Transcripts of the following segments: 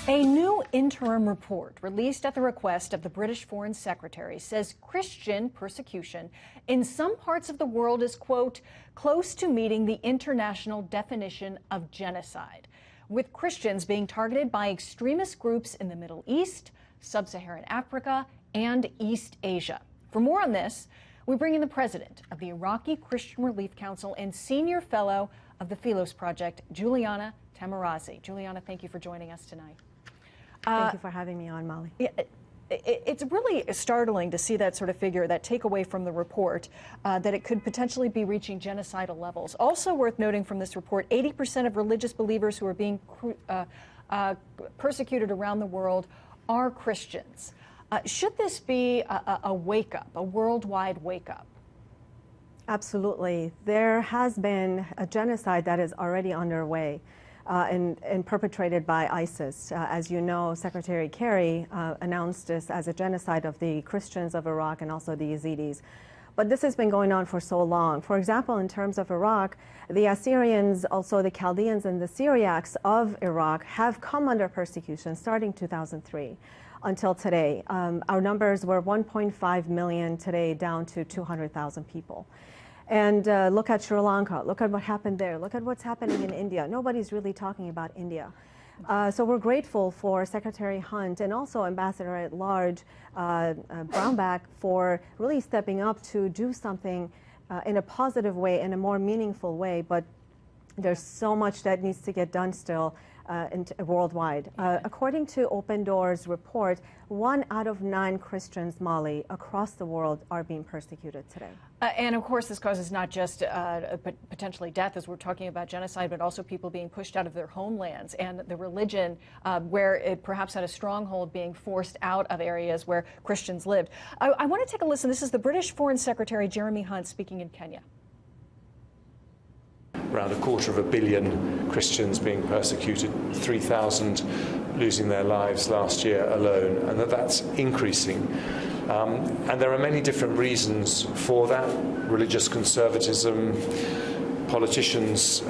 A new interim report released at the request of the British Foreign Secretary says Christian persecution in some parts of the world is, quote, close to meeting the international definition of genocide, with Christians being targeted by extremist groups in the Middle East, Sub-Saharan Africa, and East Asia. For more on this, we bring in the president of the Iraqi Christian Relief Council and senior fellow of the Philos Project, Juliana Taimoorazy. Juliana, thank you for joining us tonight. Thank you for having me on, Molly. It's really startling to see that sort of figure, that takeaway from the report, that it could potentially be reaching genocidal levels. Also worth noting from this report, 80% of religious believers who are being persecuted around the world are Christians. Should this be a wake-up, a worldwide wake-up? Absolutely. There has been a genocide that is already underway. And perpetrated by ISIS. As you know, Secretary Kerry announced this as a genocide of the Christians of Iraq and also the Yazidis. But this has been going on for so long. For example, in terms of Iraq, the Assyrians, also the Chaldeans and the Syriacs of Iraq have come under persecution starting 2003 until today. Our numbers were 1.5 million today, down to 200,000 people. And look at Sri Lanka, look at what happened there, look at what's happening in India. Nobody's really talking about India. So we're grateful for Secretary Hunt and also Ambassador at Large Brownback for really stepping up to do something in a positive way, in a more meaningful way. But there's so much that needs to get done still worldwide. According to Open Doors report, 1 out of 9 Christians, Molly, across the world are being persecuted today. And of course, this causes not just potentially death, as we're talking about genocide, but also people being pushed out of their homelands and the religion where it perhaps had a stronghold being forced out of areas where Christians lived. I want to take a listen. This is the British Foreign Secretary Jeremy Hunt speaking in Kenya. Around 250 million Christians being persecuted, 3,000 losing their lives last year alone, and that's increasing. And there are many different reasons for that. Religious conservatism, politicians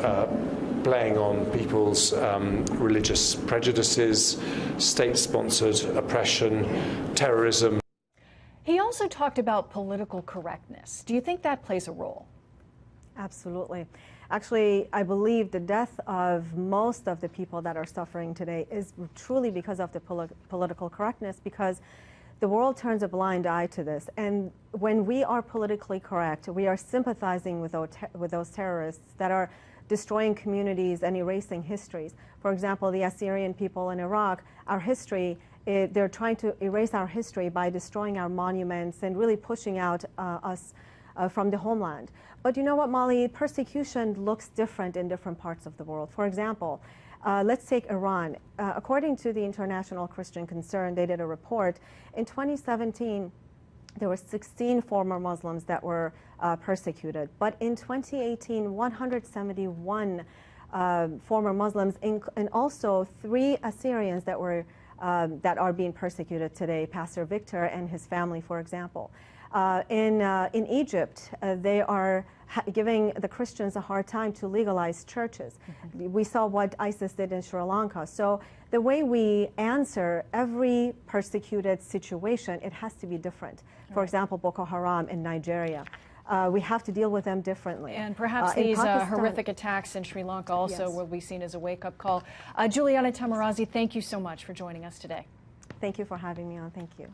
playing on people's religious prejudices, state-sponsored oppression, terrorism. He also talked about political correctness. Do you think that plays a role? Absolutely. Actually, I believe the death of most of the people that are suffering today is truly because of the political correctness, because the world turns a blind eye to this. And when we are politically correct, we are sympathizing with those terrorists that are destroying communities and erasing histories. For example, the Assyrian people in Iraq, our history, they're trying to erase our history by destroying our monuments and really pushing out us from the homeland. But you know what, Molly? Persecution looks different in different parts of the world. For example, let's take Iran. According to the International Christian Concern, they did a report. In 2017, there were 16 former Muslims that were persecuted. But in 2018, 171 former Muslims, and also 3 Assyrians that are being persecuted today, Pastor Victor and his family, for example. In Egypt, they are giving the Christians a hard time to legalize churches. We saw what ISIS did in Sri Lanka. So the way we answer every persecuted situation, it has to be different. For example, Boko Haram in Nigeria. We have to deal with them differently. And perhaps these horrific attacks in Sri Lanka also will be seen as a wake-up call. Juliana Taimoorazy, thank you so much for joining us today. Thank you for having me on. Thank you.